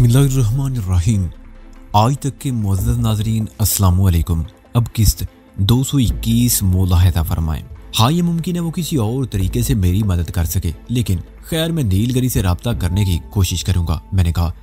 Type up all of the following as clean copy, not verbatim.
बिस्मिल्लाह अर्रहमान अर्रहीम। आज तक के मुअज़्ज़ज़ नाज़रीन अस्सलाम वालेकुम। अब किस्त 221 मुलाहिज़ा फरमाएं। हाँ, ये मुमकिन है वो किसी और तरीके से मेरी मदद कर सके, लेकिन खैर मैं नीलगिरी से रब्ता करने की कोशिश करूंगा। मैंने कहा।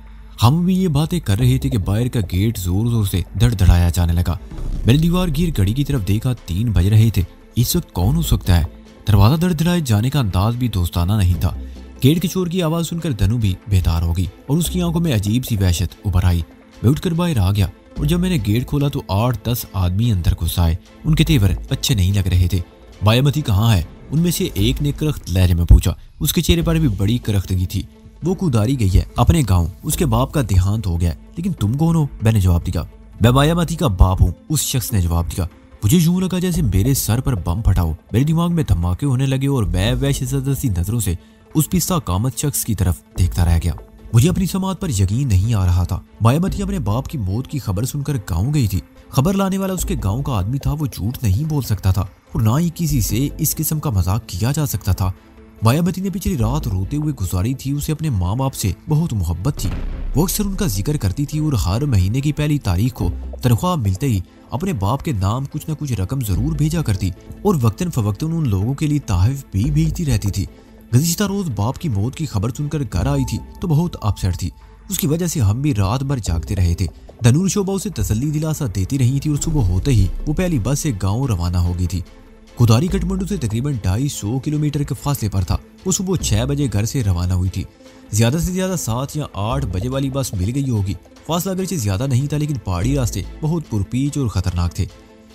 हम भी ये बातें कर रहे थे कि बाहर का गेट जोर जोर से धड़धड़ाया जाने लगा। मैंने दीवार गिर घड़ी की तरफ देखा, 3 बज रहे थे। इस वक्त कौन हो सकता है? दरवाजा धड़धड़ाए जाने का अंदाज भी दोस्ताना नहीं था। गेट के शोर की आवाज़ सुनकर धनु भी बेदार हो गई और उसकी आंखों में अजीब सी वहशत उभर आई। मैं उठकर बाहर आ गया और जब मैंने गेट खोला तो 8-10 आदमी अंदर घुस आए। उनके तेवर अच्छे नहीं लग रहे थे। बायामती कहाँ है? उनमें से एक ने करख्त लहजे में पूछा। उसके चेहरे पर भी बड़ी करख्तगी थी। वो कुदारी गई है अपने गाँव, उसके बाप का देहांत हो गया। लेकिन तुम कौन हो? मैंने जवाब दिया। मैं बायामती का बाप हूँ, उस शख्स ने जवाब दिया। मुझे यूं लगा जैसे मेरे सर पर बम फटा हो। मेरे दिमाग में धमाके होने लगे और मैं वहशत नजरों से उस पिस्ता कामत शख्स की तरफ देखता रह गया। मुझे अपनी समात पर यकीन नहीं आ रहा था। बायामती अपने बाप की मौत की खबर सुनकर गाँव गई थी। खबर लाने वाला उसके गाँव का आदमी था। वो झूठ नहीं बोल सकता था और ना ही किसी से इस किस्म का मजाक किया जा सकता था। बायामती ने पिछली रात रोते हुए गुजारी थी। उसे अपने माँ बाप से बहुत मोहब्बत थी। वो अक्सर उनका जिक्र करती थी और हर महीने की पहली तारीख को तनख्वाह मिलते ही अपने बाप के नाम कुछ न कुछ रकम जरूर भेजा करती और वक्तन फवक्तन उन लोगों के लिए तहफ़ भी भेजती रहती थी। गुज़िश्ता रोज बाप की मौत की खबर सुनकर घर आई थी तो बहुत अपसेट थी। उसकी वजह से हम भी रात भर जागते रहे थे। धनूर शोभा उसे तसल्ली दिलासा देती रही थी और सुबह होते ही वो पहली बस से गाँव रवाना हो गई थी। कुदारी काठमांडू से तकरीबन 250 किलोमीटर के फासले पर था। वो सुबह 6 बजे घर से रवाना हुई थी। ज्यादा से ज्यादा 7 या 8 बजे वाली बस मिल गई होगी। फासला अगरचे ज्यादा नहीं था, लेकिन पहाड़ी रास्ते बहुत पुरपीच और खतरनाक थे।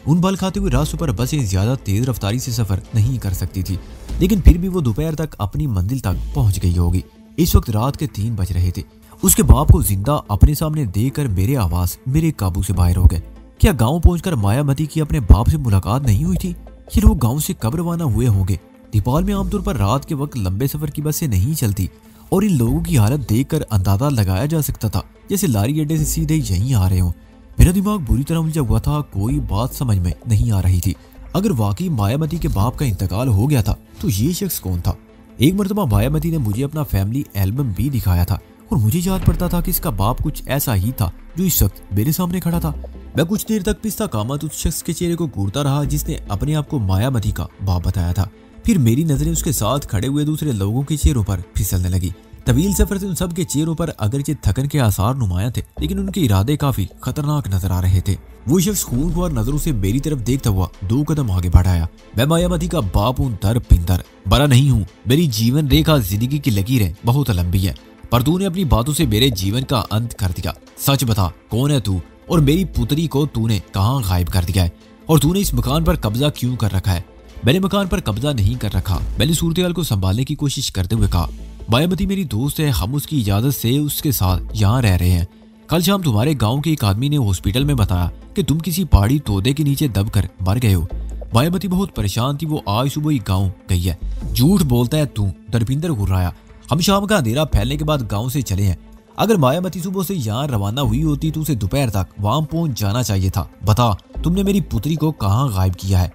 उन बल खाते हुए रास्तों पर बसें ज्यादा तेज रफ्तारी से सफर नहीं कर सकती थी, लेकिन फिर भी वो दोपहर तक अपनी मंजिल तक पहुंच गई होगी। इस वक्त रात के 3 बज रहे थे। उसके बाप को जिंदा अपने सामने देखकर मेरे आवाज मेरे काबू से बाहर हो गए। क्या गाँव पहुंचकर मायामती की अपने बाप से मुलाकात नहीं हुई थी? ये लोग गाँव से कब रवाना हुए होंगे? नेपाल में आमतौर पर रात के वक्त लंबे सफर की बसें नहीं चलती और इन लोगों की हालत देखकर अंदाजा लगाया जा सकता था जैसे लारी अड्डे से सीधे यहीं आ रहे हों। मेरा दिमाग बुरी तरह उलझा हुआ था। कोई बात समझ में नहीं आ रही थी। अगर वाकई मायामती के बाप का इंतकाल हो गया था तो ये शख्स कौन था? एक मरतबा मायामती ने मुझे अपना फैमिली एल्बम भी दिखाया था और मुझे याद पड़ता था कि इसका बाप कुछ ऐसा ही था जो इस वक्त मेरे सामने खड़ा था। मैं कुछ देर तक पिस्ता कामत उस शख्स के चेहरे को घूरता रहा जिसने अपने आप को मायामती का बाप बताया था। फिर मेरी नजरें उसके साथ खड़े हुए दूसरे लोगों के चेहरों पर फिसलने लगी। तवील सफर से उन सब के चेहरों पर अगरचे थकन के आसार नुमाया थे, लेकिन उनके इरादे काफी खतरनाक नजर आ रहे थे। वो शख्स खूनख्वार नजरों से मेरी तरफ देखता हुआ 2 कदम आगे बढ़ाया। मैं मायामती का बाप हूँ, दर पिंदर बड़ा नहीं हूँ। मेरी जीवन रेखा जिंदगी की लकीरें बहुत लंबी है, पर तूने अपनी बातों से मेरे जीवन का अंत कर दिया। सच बता, कौन है तू और मेरी पुत्री को तूने कहाँ गायब कर दिया है? और तूने इस मकान पर कब्जा क्यों कर रखा है? मैंने मकान पर कब्जा नहीं कर रखा। मैंने सूरत को संभालने की कोशिश करते हुए कहा। मायामती मेरी दोस्त है, हम उसकी इजाजत से उसके साथ यहाँ रह रहे हैं। कल शाम तुम्हारे गांव के एक आदमी ने हॉस्पिटल में बताया कि तुम किसी पहाड़ी तोदे के नीचे दबकर मर गए हो। मायामती बहुत परेशान थी। वो आज सुबह ही गाँव गई है। झूठ बोलता है तू, दरपिंदर घुर्राया। हम शाम का अंधेरा फैलने के बाद गाँव से चले हैं। अगर मायामती सुबह से यहाँ रवाना हुई होती तो उसे दोपहर तक वहां पहुंच जाना चाहिए था। बता, तुमने मेरी पुत्री को कहाँ गायब किया है?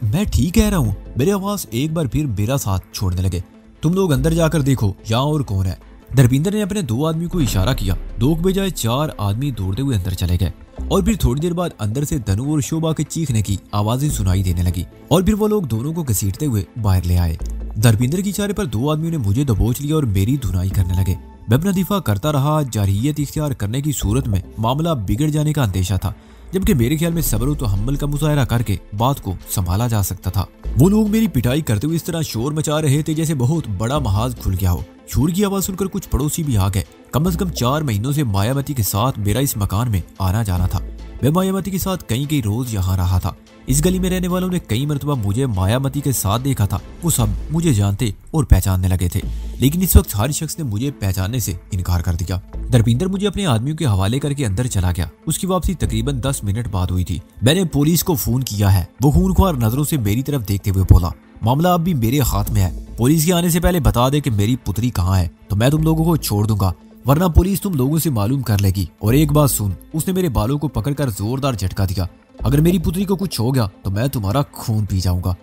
मैं ठीक कह रहा हूँ। मेरे आवाज एक बार फिर मेरा साथ छोड़ने लगे। तुम लोग अंदर जाकर देखो यहाँ और कौन है। दरपिंदर ने अपने 2 आदमी को इशारा किया। 2 के बजाय 4 आदमी दौड़ते हुए अंदर चले गए और फिर थोड़ी देर बाद अंदर से धनु और शोभा के चीखने की आवाजें सुनाई देने लगी और फिर वो लोग दोनों को घसीटते हुए बाहर ले आए। दरपिंदर के इशारे पर 2 आदमियों ने मुझे दबोच लिया और मेरी धुनाई करने लगे। मैं अपना दिफा करता रहा। जारहियत इख्तियार करने की सूरत में मामला बिगड़ जाने का अंदेशा था, जबकि मेरे ख्याल में सब्र तो हम्मल का मुजाहरा करके बात को संभाला जा सकता था। वो लोग मेरी पिटाई करते हुए इस तरह शोर मचा रहे थे जैसे बहुत बड़ा महाज खुल गया हो। शोर की आवाज सुनकर कुछ पड़ोसी भी आ गए। कम से कम 4 महीनों से मायामती के साथ मेरा इस मकान में आना जाना था। मैं मायामती के साथ कई रोज यहाँ रहा था। इस गली में रहने वालों ने कई मरतबा मुझे मायामती के साथ देखा था। वो सब मुझे जानते और पहचानने लगे थे, लेकिन इस वक्त हर शख्स ने मुझे पहचानने से इनकार कर दिया। दरपिंदर मुझे अपने आदमियों के हवाले करके अंदर चला गया। उसकी वापसी तकरीबन 10 मिनट बाद हुई थी। मैंने पुलिस को फोन किया है। वो खूनख्वार नजरों से मेरी तरफ देखते हुए बोला, मामला अब भी मेरे हाथ में है। पुलिस के आने से पहले बता दे कि मेरी पुत्री कहाँ है, तो मैं तुम लोगों को छोड़ दूंगा, वरना पुलिस तुम लोगों से मालूम कर लेगी। और एक बात सुन। उसने मेरे बालों को पकड़कर जोरदार झटका दिया। अगर मेरी पुत्री को कुछ हो गया तो मैं तुम्हारा खून पी जाऊंगा।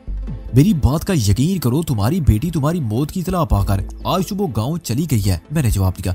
मेरी बात का यकीन करो, तुम्हारी बेटी तुम्हारी मौत की इतला पाकर आज सुबह गाँव चली गई है। मैंने जवाब दिया।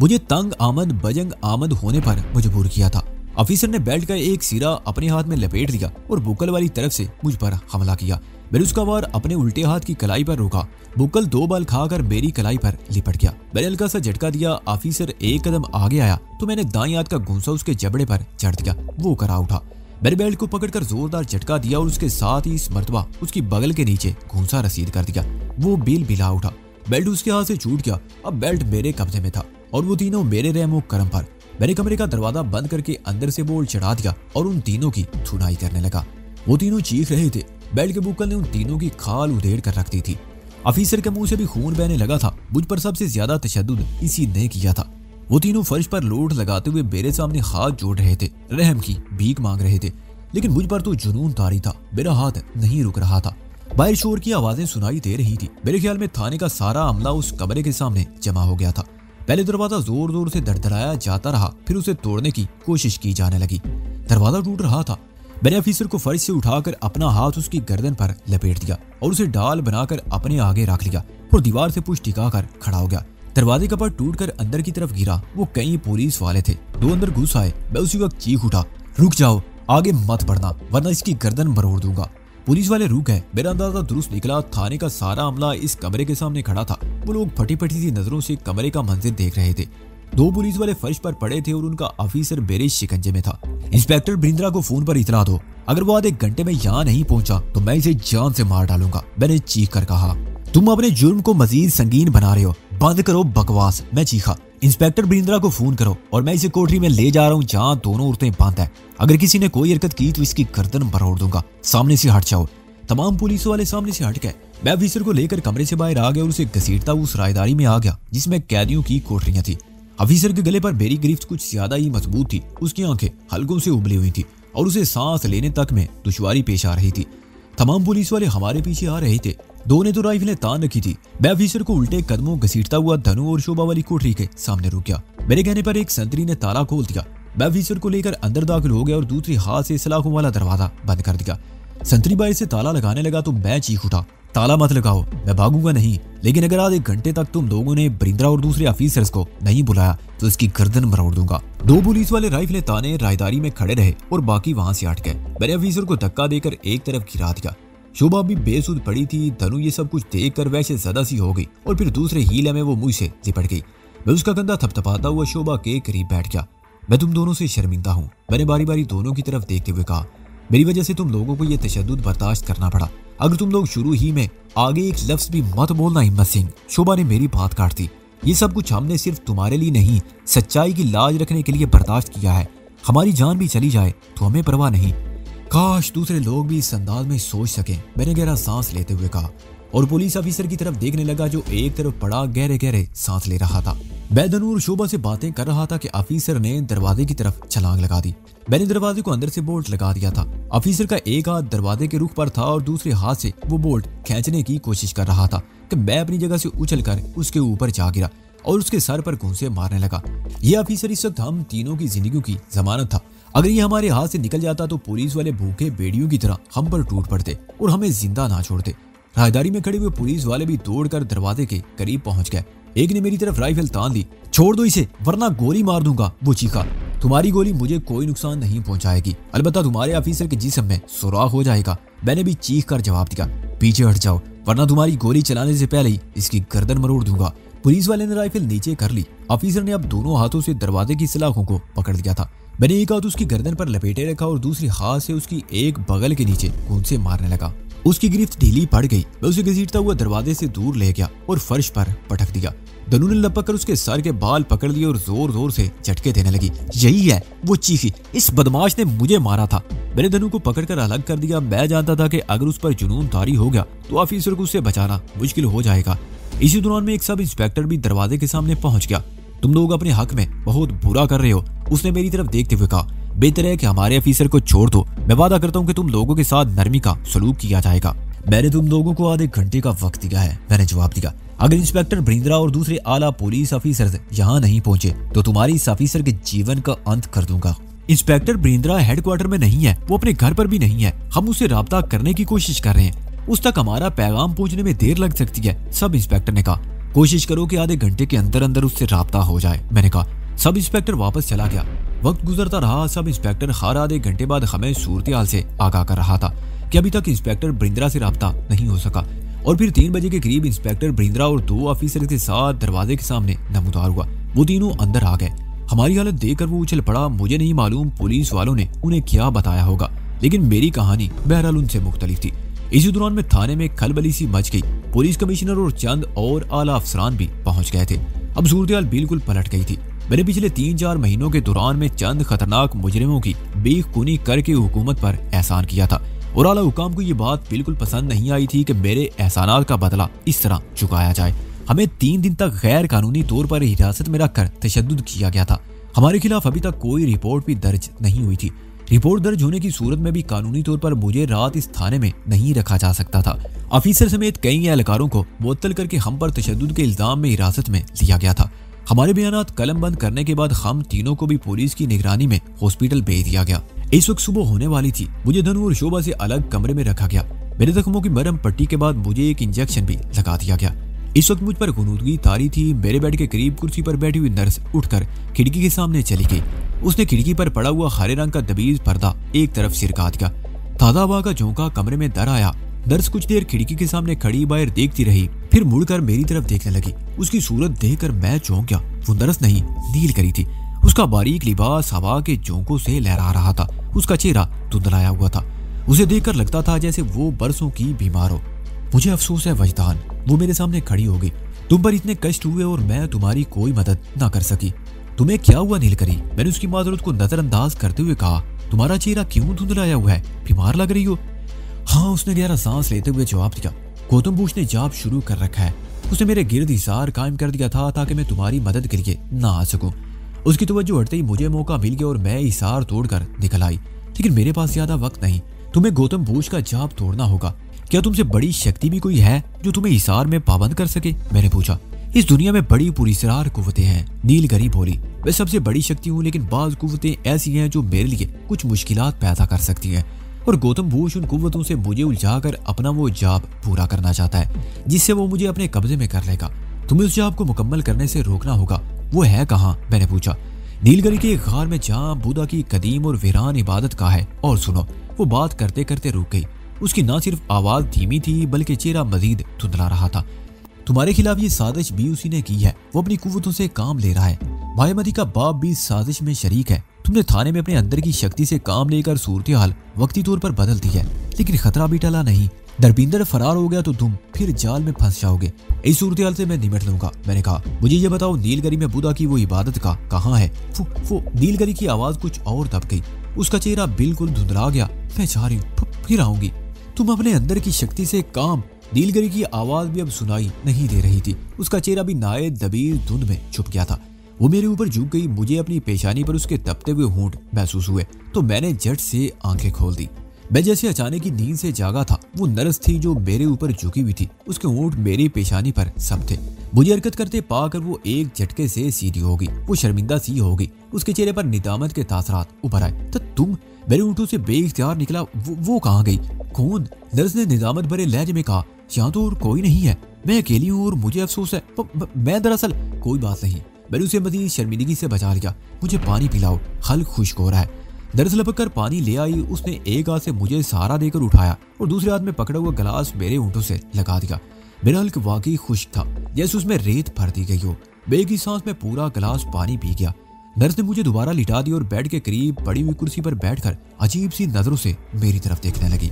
मुझे तंग आमद बजंग आमद होने पर मजबूर किया था। ऑफिसर ने बेल्ट का एक सिरा अपने हाथ में लपेट दिया और बुक्कल वाली तरफ से मुझ पर हमला किया। मैंने उसका वार अपने उल्टे हाथ की कलाई पर रोका। बुक्कल 2 बाल खाकर मेरी कलाई पर लिपट गया। मैंने हल्का सा झटका दिया। ऑफिसर एक कदम आगे आया तो मैंने दाएं हाथ का घूंसा उसके जबड़े पर चढ़ दिया। वो करा उठा। मैंने बेल्ट को पकड़कर जोरदार झटका दिया और उसके साथ ही इस मर्तबा उसकी बगल के नीचे घूंसा रसीद कर दिया। वो बिल बिला उठा। बेल्ट उसके हाथ से छूट गया। अब बेल्ट मेरे कब्जे में था और वो तीनों मेरे रहमो करम पर। मैंने कमरे का दरवाजा बंद करके अंदर से बोल्ट चढ़ा दिया और उन तीनों की धुनाई करने लगा। वो तीनों चीख रहे थे। बेल्ट के बुक्कल ने उन तीनों की खाल उधेड़ कर रख दी थी। ऑफिसर के मुंह से भी खून बहने लगा था। मुझ पर सबसे ज्यादा तशद्दुद इसी ने किया था। वो तीनों फर्श पर लोट लगाते हुए मेरे सामने हाथ जोड़ रहे थे, रहम की भीख मांग रहे थे। लेकिन मुझ पर तो जुनून तारी था। मेरा हाथ नहीं रुक रहा था। बाहर शोर की आवाजें सुनाई दे रही थी। मेरे ख्याल में थाने का सारा अमला उस कमरे के सामने जमा हो गया था। पहले दरवाजा जोर जोर से धड़धड़ाया जाता रहा, फिर उसे तोड़ने की कोशिश की जाने लगी। दरवाजा टूट रहा था। मैंने ऑफिसर को फर्श से उठाकर अपना हाथ उसकी गर्दन पर लपेट दिया और उसे डाल बनाकर अपने आगे रख लिया और दीवार से पुश टिकाकर खड़ा हो गया। दरवाजे का पट टूटकर अंदर की तरफ गिरा। वो कई पुलिस वाले थे। 2 अंदर घुस आए। मैं उसी वक्त चीख उठा, रुक जाओ, आगे मत बढ़ना वरना इसकी गर्दन मरोड़ दूंगा। पुलिस वाले रुक गए। मेरा अंदाजा दुरुस्त निकला। थाने का सारा अमला इस कमरे के सामने खड़ा था। वो लोग फटी फटी सी नजरों से कमरे का मंजर देख रहे थे। 2 पुलिस वाले फर्श पर पड़े थे और उनका ऑफिसर मेरे शिकंजे में था। इंस्पेक्टर ब्रिंद्रा को फोन पर इतला दो। अगर वो आधे घंटे में यहाँ नहीं पहुंचा तो मैं इसे जान से मार डालूंगा। मैंने चीख कर कहा, तुम अपने जुर्म को मजीद संगीन बना रहे हो, बंद करो बकवास। मैं चीखा, इंस्पेक्टर ब्रिंद्रा को फोन करो और मैं इसे कोठरी में ले जा रहा हूँ जहाँ दोनों औरतें बंद है। अगर किसी ने कोई हरकत की तो इसकी गर्दन मरोड़ दूंगा। सामने से हट जाओ। तमाम पुलिस वाले सामने से हट गए। मैं ऑफिसर को लेकर कमरे से बाहर आ गया और उसे घसीटता उस रायदारी में आ गया जिसमें कैदियों की कोठरियां थी। ऑफिसर के गले पर मेरी गिरफ्त कुछ ज्यादा ही मजबूत थी। उसकी आंखें हल्कों से उबली हुई थी और उसे सांस लेने तक में दुश्वारी पेश आ रही थी। तमाम पुलिस वाले हमारे पीछे आ रहे थे। 2 ने तो राइफलें तान रखी थी। मैं ऑफिसर को उल्टे कदमों घसीटता हुआ धनु और शोभा वाली कोठरी के सामने रुक गया। मेरे कहने पर एक संतरी ने ताला खोल दिया। मैं ऑफिसर को लेकर अंदर दाखिल हो गया और दूसरी हाथ से सलाखों वाला दरवाजा बंद कर दिया। संतरी बाहर से ताला लगाने लगा तो मैं चीख उठा, ताला मत लगाओ, मैं भागूंगा नहीं, लेकिन अगर आधे घंटे तक तुम लोगों ने ब्रिंद्रा और दूसरे ऑफिसर्स को नहीं बुलाया तो इसकी गर्दन मरोड़ दूंगा। 2 पुलिस वाले राइफलें ताने रायदारी में खड़े रहे और बाकी वहां से हट गए। मैंने ऑफिसर को धक्का देकर एक तरफ गिरा दिया। शोभा भी बेसुध पड़ी थी। धनु ये सब कुछ देखकर वैसे ज्यादा सी हो गई और फिर दूसरे हीले में वो मुझसे लिपट गई। मैं उसका कंधा थपथपाता हुआ शोभा के करीब बैठ गया। मैं तुम दोनों से शर्मिंदा हूँ। मैंने बारी बारी दोनों की तरफ देखते हुए कहा, मेरी वजह से तुम लोगों को ये तशद्दुद बर्दाश्त करना पड़ा। अगर तुम लोग शुरू ही में आगे एक लफ्ज भी मत बोलना हिम्मत सिंह। शोभा ने मेरी बात काट दी। ये सब कुछ हमने सिर्फ तुम्हारे लिए नहीं, सच्चाई की लाज रखने के लिए बर्दाश्त किया है। हमारी जान भी चली जाए तो हमें परवाह नहीं। काश दूसरे लोग भी इस अंदाज में सोच सकें। मैंने गहरा सांस लेते हुए कहा और पुलिस ऑफिसर की तरफ देखने लगा जो एक तरफ पड़ा गहरे गहरे सांस ले रहा था। मैं धनु और शोभा से बातें कर रहा था कि ऑफिसर ने दरवाजे की तरफ छलांग लगा दी। मैंने दरवाजे को अंदर से बोल्ट लगा दिया था। ऑफिसर का एक हाथ दरवाजे के रुख पर था और दूसरे हाथ से वो बोल्ट खींचने की कोशिश कर रहा था कि मैं अपनी जगह से उछलकर उसके ऊपर जा गिरा और उसके सर पर घूंसे मारने लगा। ये ऑफिसर इस वक्त हम तीनों की जिंदगियों की जमानत था। अगर ये हमारे हाथ से निकल जाता तो पुलिस वाले भूखे बेड़ियों की तरह हम पर टूट पड़ते और हमें जिंदा ना छोड़ते। राहदारी में खड़े हुए पुलिस वाले भी दौड़कर दरवाजे के करीब पहुंच गए। एक ने मेरी तरफ राइफल तान ली। छोड़ दो इसे वरना गोली मार दूंगा, वो चीखा। तुम्हारी गोली मुझे कोई नुकसान नहीं पहुंचाएगी, अलबत्ता तुम्हारे ऑफिसर के जिस्म में सुराख हो जाएगा। मैंने भी चीख कर जवाब दिया, पीछे हट जाओ वरना तुम्हारी गोली चलाने से पहले ही इसकी गर्दन मरोड़ दूंगा। पुलिस वाले ने राइफल नीचे कर ली। ऑफिसर ने अब दोनों हाथों से दरवाजे की सलाखों को पकड़ लिया था। मैंने एक हाथ उसकी गर्दन पर लपेटे रखा और दूसरी हाथ से उसकी एक बगल के नीचे घूंसे मारने लगा। उसकी गिरफ्त ढीली पड़ गई। मैं उसे घसीटता हुआ दरवाजे से दूर ले गया और फर्श पर पटक दिया। धनु ने लपक कर उसके सर के बाल पकड़ लिए और जोर जोर से झटके देने लगी। यही है, वो चीखी, इस बदमाश ने मुझे मारा था। मैंने धनु को पकड़कर अलग कर दिया। मैं जानता था कि अगर उस पर जुनून तारी हो गया तो ऑफिसर को उससे बचाना मुश्किल हो जाएगा। इसी दौरान में एक सब इंस्पेक्टर भी दरवाजे के सामने पहुंच गया। तुम लोग अपने हक में बहुत बुरा कर रहे हो, उसने मेरी तरफ देखते हुए कहा। बेहतर है कि हमारे ऑफिसर को छोड़ दो। मैं वादा करता हूँ कि तुम लोगों के साथ नरमी का सलूक किया जाएगा। मैंने तुम लोगों को आधे घंटे का वक्त दिया है, मैंने जवाब दिया। अगर इंस्पेक्टर ब्रिंद्रा और दूसरे आला पुलिस ऑफिसर यहाँ नहीं पहुंचे तो तुम्हारी इस ऑफिसर के जीवन का अंत कर दूंगा। इंस्पेक्टर ब्रिंद्रा हेडक्वार्टर में नहीं है, वो अपने घर पर भी नहीं है। हम उससे राब्ता करने की कोशिश कर रहे हैं। उस तक हमारा पैगाम पहुंचने में देर लग सकती है, सब इंस्पेक्टर ने कहा। कोशिश करो कि आधे घंटे के अंदर अंदर उससे राब्ता हो जाए। मैंने कहा। सब इंस्पेक्टर वापस चला गया। वक्त गुजरता रहा। सब इंस्पेक्टर हर आधे घंटे बाद हमें सूरत हाल से आगाह कर रहा था कि अभी तक इंस्पेक्टर ब्रिंद्रा से राब्ता नहीं हो सका। और फिर 3 बजे के करीब इंस्पेक्टर ब्रिंद्रा और 2 ऑफिसर के साथ दरवाजे के सामने नमूदार हुआ। वो तीनों अंदर आ गए। हमारी हालत देखकर वो उछल पड़ा। मुझे नहीं मालूम पुलिस वालों ने उन्हें क्या बताया होगा, लेकिन मेरी कहानी बहरहाल उनसे मुख्तलिफ थी। इसी दौरान में थाने में खलबली सी मच गई। पुलिस कमिश्नर और चंद और आला अफसरान भी पहुंच गए थे। अब सूरत बिल्कुल पलट गई थी। मैंने पिछले 3-4 महीनों के दौरान में चंद खतरनाक मुजरिमों की बेखूनी करके हुकूमत पर एहसान किया था और आला हुकाम को ये बात बिल्कुल पसंद नहीं आई थी कि मेरे एहसानात का बदला इस तरह चुकाया जाए। हमें 3 दिन तक गैर कानूनी तौर पर हिरासत में रखकर तशद्दुद किया गया था। हमारे खिलाफ अभी तक कोई रिपोर्ट भी दर्ज नहीं हुई थी। रिपोर्ट दर्ज होने की सूरत में भी कानूनी तौर पर मुझे रात इस थाने में नहीं रखा जा सकता था। ऑफिसर समेत कई एहलकारों को मुअत्तल करके हम पर तशद्दुद के इल्जाम में हिरासत में लिया गया था। हमारे बयानात कलम बंद करने के बाद हम तीनों को भी पुलिस की निगरानी में हॉस्पिटल भेज दिया गया। इस वक्त सुबह होने वाली थी। मुझे धनु और शोभा से अलग कमरे में रखा गया। मेरे जख्मों की मरहम पट्टी के बाद मुझे एक इंजेक्शन भी लगा दिया गया। इस वक्त मुझ पर गुनूदगी तारी थी। मेरे बेड के करीब कुर्सी पर बैठी हुई नर्स उठकर खिड़की के सामने चली गई। उसने खिड़की पर पड़ा हुआ हरे रंग का दबीज पर्दा एक तरफ सिरका दिया। ताजा हवा का झोंका कमरे में दर आया। नर्स कुछ देर खिड़की के सामने खड़ी बाहर देखती रही, फिर मुड़कर मेरी तरफ देखने लगी। उसकी सूरत देखकर मैं चौंक गया। वो नर्स नहीं, नील करी थी। उसका बारीक लिबास हवा के झोंकों से लहरा रहा था। उसका चेहरा धुंधलाया हुआ था। उसे देखकर लगता था जैसे वो बरसों की बीमार हो। मुझे अफसोस है वजदान, वो मेरे सामने खड़ी हो गई। तुम पर इतने कष्ट हुए और मैं तुम्हारी कोई मदद ना कर सकी। तुम्हें क्या हुआ नीलकरी? मैंने उसकी माजरत को नजरअंदाज करते हुए कहा। तुम्हारा चेहरा क्यों धुंधलाया हुआ है? बीमार लग रही हो? हाँ, उसने गहरा सांस लेते हुए जवाब दिया। गौतम बुश ने जाप शुरू कर रखा है। उसने मेरे गिर्द हिसार कायम कर दिया था ताकि मैं तुम्हारी मदद के लिए ना आ सकूं। उसकी तवज्जो हटते ही मुझे मौका मिल गया और मैं हिसार तोड़कर निकल आई। लेकिन मेरे पास ज्यादा वक्त नहीं। तुम्हें गौतम बुश का जाप तोड़ना होगा। क्या तुमसे बड़ी शक्ति भी कोई है जो तुम्हें हिसार में पाबंद कर सके? मैंने पूछा। इस दुनिया में बड़ी पुरस्कार कुव्वतें हैं, नीलकरी बोली। मैं सबसे बड़ी शक्ति हूँ, लेकिन बाज कुव्वतें ऐसी हैं जो मेरे लिए कुछ मुश्किलात पैदा कर सकती हैं। और गौतम बुश उन कुव्वतों से मुझे उलझाकर अपना वो जाप पूरा करना चाहता है, जिससे वो मुझे अपने कब्जे में कर लेगा। तुम्हें उस जाप को मुकम्मल करने से रोकना होगा। वो है कहाँ? मैंने पूछा। नीलकरी के एक गार में जहाँ बुद्धा की कदीम और वीरान इबादत का है। और सुनो, वो बात करते करते रुक गई। उसकी ना सिर्फ आवाज धीमी थी बल्कि चेहरा मजीद धुंधला रहा था। तुम्हारे खिलाफ ये साजिश भी उसी ने की है। वो अपनी कुव्वतों से काम ले रहा है। मायामती का बाप भी इस साजिश में शरीक है। तुमने थाने में अपने अंदर की शक्ति से काम लेकर सूरत हाल वक्ती तौर पर बदल दी है, लेकिन खतरा भी टला नहीं। दरबिंदर फरार हो गया तो तुम फिर जाल में फंस जाओगे। इस सूरत हाल से मैं निपट लूंगा। मैंने कहा। मुझे ये बताओ, नीलकरी में बुद्धा की वो इबादत का कहाँ है? वो नीलकरी की आवाज कुछ और दब गई। उसका चेहरा बिल्कुल धुंधला गया। मैं जा रही हूँ, फिर आऊंगी। तुम अपने अंदर की शक्ति से काम। नीलकरी की आवाज भी अब सुनाई नहीं दे रही थी। उसका चेहरा भी नाए दबीर धुंध में छुप गया था। वो मेरे ऊपर झुक गई। मुझे अपनी पेशानी पर उसके तपते हुए होंठ महसूस हुए तो मैंने झट से आंखें खोल दी। मैं जैसे अचानक की नींद से जागा था। वो नर्स थी जो मेरे ऊपर झुकी हुई थी। उसके होंठ मेरी पेशानी पर सब थे। मुझे हरकत करते पाकर वो एक झटके से सीधी हो गई। वो शर्मिंदा सी हो गई। उसके चेहरे पर निदामत के तासरात उभर आए। तो तुम? मेरे होंठों से बेइख्तियार निकला। वो कहाँ गई? कौन? नर्स ने निदामत भरे लहजे में कहा। यहाँ तो और कोई नहीं है। मैं अकेली हूँ और मुझे अफसोस है। मैं दरअसल। कोई बात नहीं। मैंने उसे मजीद शर्मिंदगी से बचा लिया। मुझे पानी पिलाओ, हल खुश्क हो रहा है। नर्स लपक कर पानी ले आई। उसने एक हाथ से मुझे सहारा देकर उठाया और दूसरे हाथ में पकड़ा हुआ गिलास मेरे होंठों से लगा दिया। मेरा हल्क वाकई खुश्क था, जैसे उसमें रेत भर दी गई हो। एक ही सांस में पूरा गिलास पानी पी गया। नर्स ने मुझे दोबारा लिटा दी और बेड के करीब पड़ी हुई कुर्सी पर बैठकर अजीब सी नजरों से मेरी तरफ देखने लगी।